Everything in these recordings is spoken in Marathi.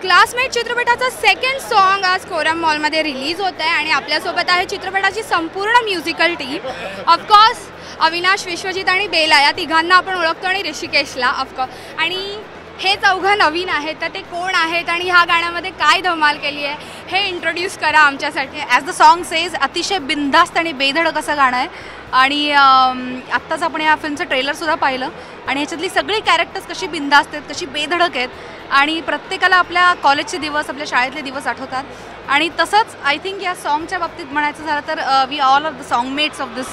क्लासमेट चित्रपटाचं सेकंड सॉन्ग आज कोरम मॉलमध्ये रिलीज होत आहे आणि आपल्यासोबत आहे चित्रपटाची संपूर्ण musical team. Of course Avinash, Vishwajit आणि बेला या तिघांना आपण ओळखतो आणि ऋषिकेशला ऑफकोर्स. आणि हे चौघं नवीन आहेत, तर ते कोण आहेत आणि ह्या गाण्यामध्ये काय धमाल केली आहे हे इंट्रोड्यूस करा आमच्यासाठी. ॲज द सॉन्ग सेज अतिशय बिनधास्त आणि बेधडक असं गाणं आहे. आणि आत्ताच आपण या फिल्मचं ट्रेलरसुद्धा पाहिलं आणि ह्याच्यातली सगळी कॅरेक्टर्स कशी बिनधास्त आहेत, कशी बेधडक आहेत आणि प्रत्येकाला आपल्या कॉलेजचे दिवस, आपल्या शाळेतले दिवस आठवतात. आणि तसंच आय थिंक या सॉन्गच्या बाबतीत म्हणायचं झालं तर we all of the songmates of this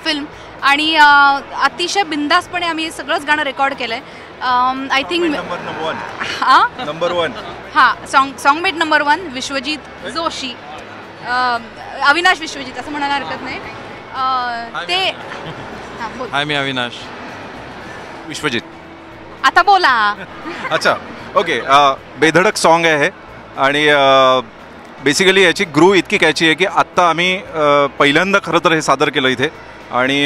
film. आणि अतिशय बिनधास्तपणे आम्ही हे सगळंच गाणं रेकॉर्ड केलं आहे. आय थिंक नंबर वन हां सॉन्गमेट नंबर 1 विश्वजित जोशी, अविनाश विश्वजित असं म्हणायला हरकत नाही. ते हाय, मी अविनाश विश्वजित. आता बोला. अच्छा, ओके. बेधडक सॉन्ग आहे आणि बेसिकली याची ग्रू इतकी कॅची आहे की आत्ता आम्ही पहिल्यांदा खरं तर हे सादर केलं इथे आणि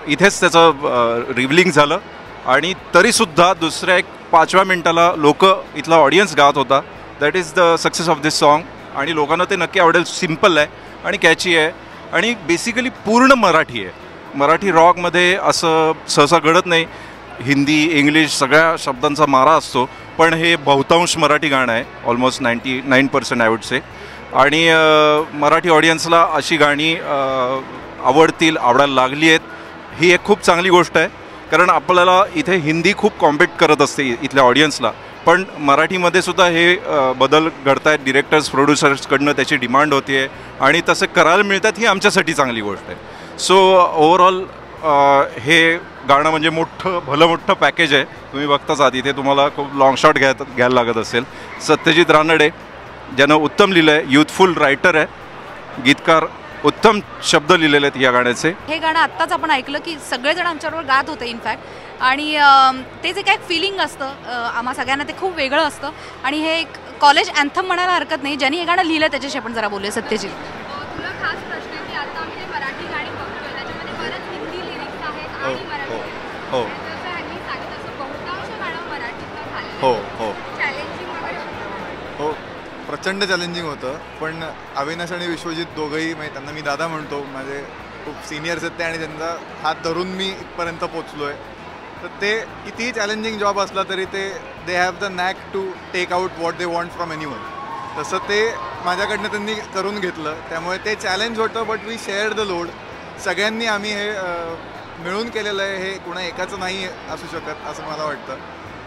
इथेच त्याचं रिव्हलिंग झालं. आणि तरीसुद्धा दुसऱ्या 5व्या मिनिटाला लोक इथला ऑडियन्स गात होता. That is the success of this song. आणि लोकांना ते नक्की आवडेल. सिम्पल आहे आणि कॅची आहे आणि बेसिकली पूर्ण मराठी आहे. मराठी रॉकमध्ये असं सहसा घडत नाही. हिंदी, इंग्लिश सगळ्या शब्दांचा मारा असतो, पण हे बहुतांश मराठी गाणं आहे. Almost 99% I would say. आणि मराठी ऑडियन्सला अशी गाणी आवडतील, आवडायला लागली आहेत. ही एक खूप चांगली गोष्ट आहे, कारण आपल्याला इथे हिंदी खूप कॉम्पिट करत असते इथल्या ऑडियन्सला, पण मराठीमध्ये सुद्धा हे बदल घडत आहेत. डिरेक्टर्स, प्रोड्युसर्सकडनं त्याची डिमांड होती आहे आणि तसं करायला मिळतात. ही आमच्यासाठी चांगली गोष्ट आहे. सो ओव्हरऑल हे गाणं म्हणजे भलं मोठं पॅकेज आहे. तुम्ही बघताच आहात इथे तुम्हाला खूप लाँग शॉट घ्यायला लागत असेल. सत्यजित रानडे ज्यानं उत्तम लिहिलं आहे, युथफुल रायटर आहे, गीतकार, उत्तम शब्द लिहिलेले आहेत या गाण्याचे. हे गाणं आत्ताच आपण ऐकलं की सगळेजण आमच्याबरोबर गात होते इनफॅक्ट. आणि ते जे काय फिलिंग असतं आम्हा सगळ्यांना ते खूप वेगळं असतं. आणि हे एक कॉलेज अँथम म्हणायला हरकत नाही. ज्यांनी हे गाणं लिहिलं त्याच्याशी आपण जरा बोलूया. सत्यजित, तुला खास प्रश्न आहे की आता आम्ही मराठी गाणी बघतोय त्याच्यामध्ये बरंच हिंदी लिरिक्स आहेत आणि मराठी. हो जसं ह्यांनी सांगितलं तसं बहुतांश गाणं मराठीतनं झालं. हो हो चॅलेंजिंग हो, प्रचंड चॅलेंजिंग होतं. पण अविनाश आणि विश्वजित दोघंही, म्हणजे त्यांना मी दादा म्हणतो, माझे खूप सिनियर्स आहेत ते आणि त्यांचा हात धरून मी इथपर्यंत पोचलो आहे. तर ते कितीही चॅलेंजिंग जॉब असला तरी they have the knack to take out what they want from anyone. तसं ते माझ्याकडनं त्यांनी करून घेतलं. त्यामुळे ते चॅलेंज होतं, but we share the load. सगळ्यांनी आम्ही हे मिळून केलेलं आहे. हे कुणा एकाचं नाही असू शकत असं मला वाटतं,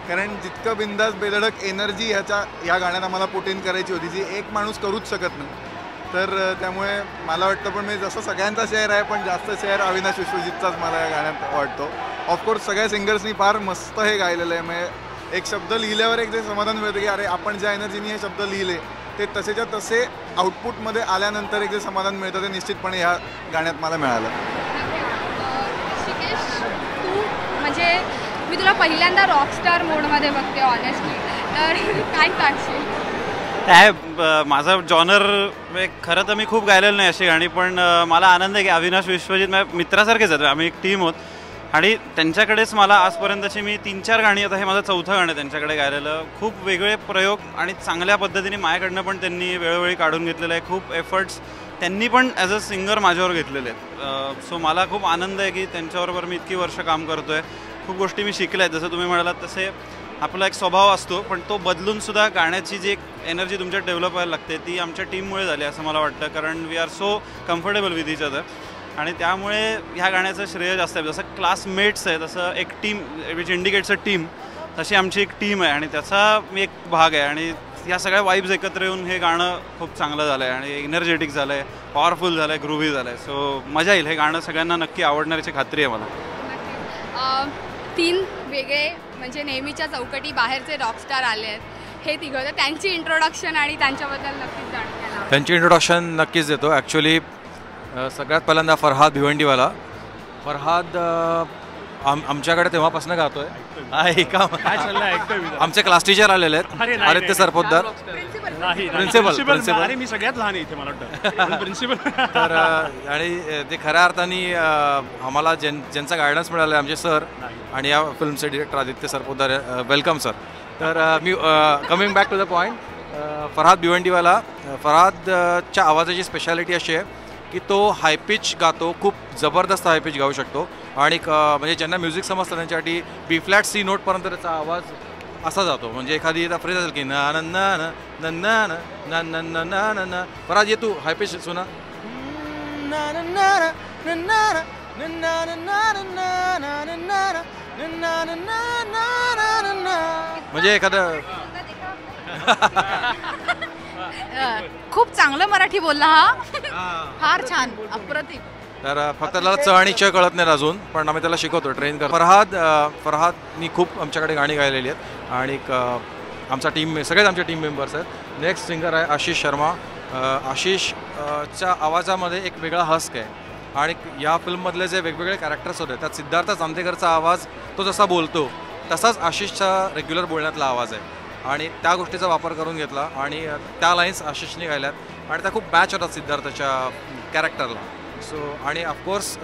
कारण जितकं बिंदास बेधडक एनर्जी ह्या गाण्यात आम्हाला पुट इन करायची होती जी एक माणूस करूच शकत नाही. तर त्यामुळे मला वाटतं, पण मी जसं सगळ्यांचा शेअर आहे, पण जास्त शेअर अविनाश विश्वजितचाच मला या गाण्यात वाटतो. ऑफकोर्स सगळ्या सिंगर्सनी फार मस्त हे गायलेलं आहे. म्हणजे एक शब्द लिहिल्यावर एक जे समाधान मिळतं की अरे आपण ज्या एनर्जीने हे शब्द लिहिले ते तसेच्या तसे आउटपुटमध्ये आल्यानंतर एक जे समाधान मिळतं ते निश्चितपणे ह्या गाण्यात मला मिळालं. तू म्हणजे मी तुला पहिल्यांदा रॉकस्टार मोडमध्ये बघते ऑनेस्टली, तर काय सांगशील? काय माझा जॉनर खरं तर मी खूप गायलेलं नाही अशी गाणी, पण मला आनंद आहे की अविनाश विश्वजित माझ्या मित्रासारखेच आहेत. आम्ही एक टीम आहोत आणि त्यांच्याकडेच मला आजपर्यंतची मी 3-4 गाणी, आता हे माझं 4थं गाणं त्यांच्याकडे गायलेलं. खूप वेगळे प्रयोग आणि चांगल्या पद्धतीने माझ्याकडनं पण त्यांनी वेळोवेळी काढून घेतलेलं आहे. खूप एफर्ट्स त्यांनी पण ॲज अ सिंगर माझ्यावर घेतलेले आहेत. सो मला खूप आनंद आहे की त्यांच्याबरोबर मी इतकी वर्ष काम करतो आहे. खूप गोष्टी मी शिकल्या आहेत. जसं तुम्ही म्हणालात तसे आपला एक स्वभाव असतो, पण तो बदलूनसुद्धा गाण्याची जी एक एनर्जी तुमच्यात डेव्हलप व्हायला लागते ती आमच्या टीममुळे झाली असं मला वाटतं. कारण we are so comfortable with each other आणि त्यामुळे ह्या गाण्याचं श्रेय जास्त आहे. जसं क्लासमेट्स आहे तसं एक team which indicates a team, तशी आमची एक टीम आहे आणि त्याचा मी एक भाग आहे. आणि ह्या सगळ्या वाईब्स एकत्र येऊन हे गाणं खूप चांगलं झालं आहे आणि एनर्जेटिक झालं आहे, पॉवरफुल झालं आहे, ग्रूव्ही झालं आहे. सो मजा येईल. हे गाणं सगळ्यांना नक्की आवडण्याची खात्री आहे मला. 3 वेगळे म्हणजे नेहमीच्या चौकटी बाहेरचे रॉकस्टार आले आहेत, हे तिघं, तर त्यांची इंट्रोडक्शन आणि त्यांच्याबद्दल नक्कीच जाणून घ्यायला. त्यांची इंट्रोडक्शन नक्कीच देतो. ॲक्च्युली सगळ्यात पहिल्यांदा फरहाद भिवंडीवाला. फरहाद आमच्याकडे तेव्हापासून गातोय. आमचे क्लास टीचर आलेले आहेत, आदित्य सरपोतदार, प्रिन्सिपल. अरे मी सगळ्यात लहान आहे इथे मला वाटतं प्रिन्सिपल. तर आणि ते खऱ्या अर्थाने आम्हाला ज्यांचा गायडन्स मिळाला आहे आमचे सर आणि या फिल्मचे director Aditya Sarpotdar. Welcome sir. तर मी coming back to the point, Farhad Bhiwandiwala, फरहादच्या आवाजाची स्पेशालिटी अशी आहे की तो हाय पिच गातो, खूप जबरदस्त हाय पिच गाऊ शकतो. आणि म्हणजे ज्यांना म्युझिक समजतं त्यांच्यासाठी बी फ्लॅट सी नोटपर्यंत त्याचा आवाज असा जातो. म्हणजे एखादी फ्रेज असेल की ना न ना न न ना न न न ना न न. फरहाद ये तू हाय पिच सुना. म्हणजे एखादं खूप चांगलं मराठी बोलला हा. फार छान, अप्रतिम. तर फक्त त्याला च आणि च कळत नाही अजून, पण आम्ही त्याला शिकवतो, ट्रेन करतो. फरहादनी खूप आमच्याकडे गाणी गायलेली आहेत आणि आमचा सगळेच आमचे टीम मेंबर्स आहेत. नेक्स्ट सिंगर आहे आशिष शर्मा. आशिषच्या आवाजामध्ये एक वेगळा हस्क आहे आणि या फिल्ममधले जे वेगवेगळे कॅरेक्टर्स होते त्यात सिद्धार्थ चांदेकरचा आवाज तो जसा बोलतो तसाच आशिषचा रेग्युलर बोलण्यातला आवाज आहे आणि त्या गोष्टीचा वापर करून घेतला आणि त्या लाईन्स आशिषने गायल्यात आणि त्या खूप मॅच होतात सिद्धार्थच्या कॅरेक्टरला. सो आणि ऑफकोर्स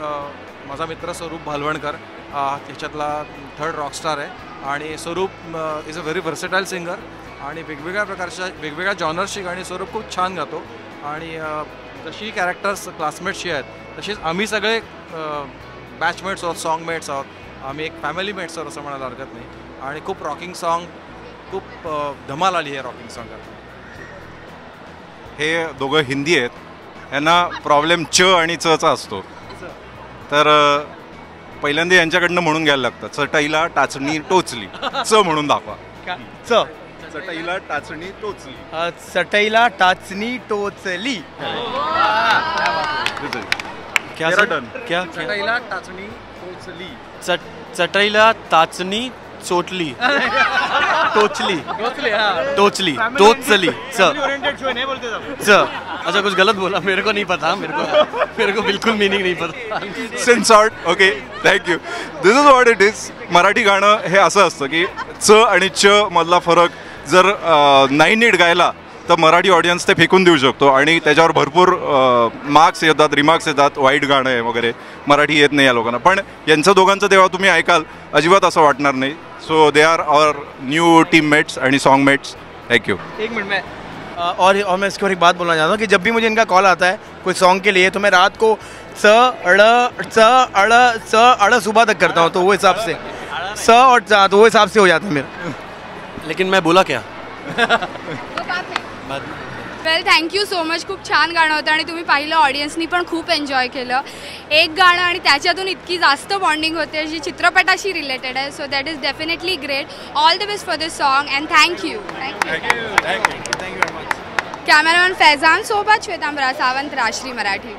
माझा मित्र स्वरूप भालवणकर त्याच्यातला थर्ड रॉकस्टार आहे आणि स्वरूप is a very versatile singer आणि वेगवेगळ्या प्रकारच्या वेगवेगळ्या जॉनर्सची गाणी स्वरूप खूप छान गातो. आणि जशी कॅरेक्टर्स क्लासमेट्सची आहेत तशीच आम्ही सगळे बॅचमेट्स आहोत, सॉन्गमेट्स आहोत, आम्ही एक फॅमिली मेट्स आहोत असं म्हणायला हरकत नाही. आणि खूप रॉकिंग सॉन्ग, खूप धमाल आली आहे रॉकिंग सॉन्ग. हे दोघं हिंदी आहेत, यांना प्रॉब्लेम च आणि चचा असतो. तर पहिल्यांदा यांच्याकडनं म्हणून घ्यायला लागतं, चटईला टाचणी टोचली, च म्हणून दाखवा. च चटईला टाचणी टोचली. चटईला टाचणी टोचली. क्या चटईला टाचणी टोचली. चटईला टाचणी चोटली टोचली टोचली अच्छा कुछ गलत बोला, मेरे को नहीं पता, मेरे को बिल्कुल मीनिंग नहीं पता. Sense art. Okay, thank you. This is what it is. Marathi गाणं हे असं असतं की च आणि च मधला फरक जर नाही नीट गायला तर मराठी ऑडियन्स ते फेकून देऊ शकतो आणि त्याच्यावर भरपूर मार्क्स येतात, रिमार्क्स येतात, वाईट गाणं आहे वगैरे, मराठी येत नाही या लोकांना. पण यांचं दोघांचं तेव्हा तुम्ही ऐकाल अजिबात असं वाटणार नाही. So they are our new teammates आणि सॉन्गमेट्स. Thank you. एक मिनट में और मैं इसको एक बात बोलना चाहता हूँ कि जब भी मुझे इनका कॉल आता है कोई सॉन्ग के लिए तो मैं रात को च अड़ सुबह तक करता हूँ, तो वो हिसाब से स और चा तो वो हिसाब से हो जाता है मेरा. लेकिन मैं बोला क्या? वेल, थँक्यू सो मच. खूप छान गाणं होतं आणि तुम्ही पाहिलं ऑडियन्सनी पण खूप एन्जॉय केलं. एक गाणं आणि त्याच्यातून इतकी जास्त बॉन्डिंग होते जी चित्रपटाशी रिलेटेड आहे. So that is definitely great. All the best for this song and thank you. Cameraman Faizan सोबत श्वेतांबरा सावंत, राजश्री मराठी.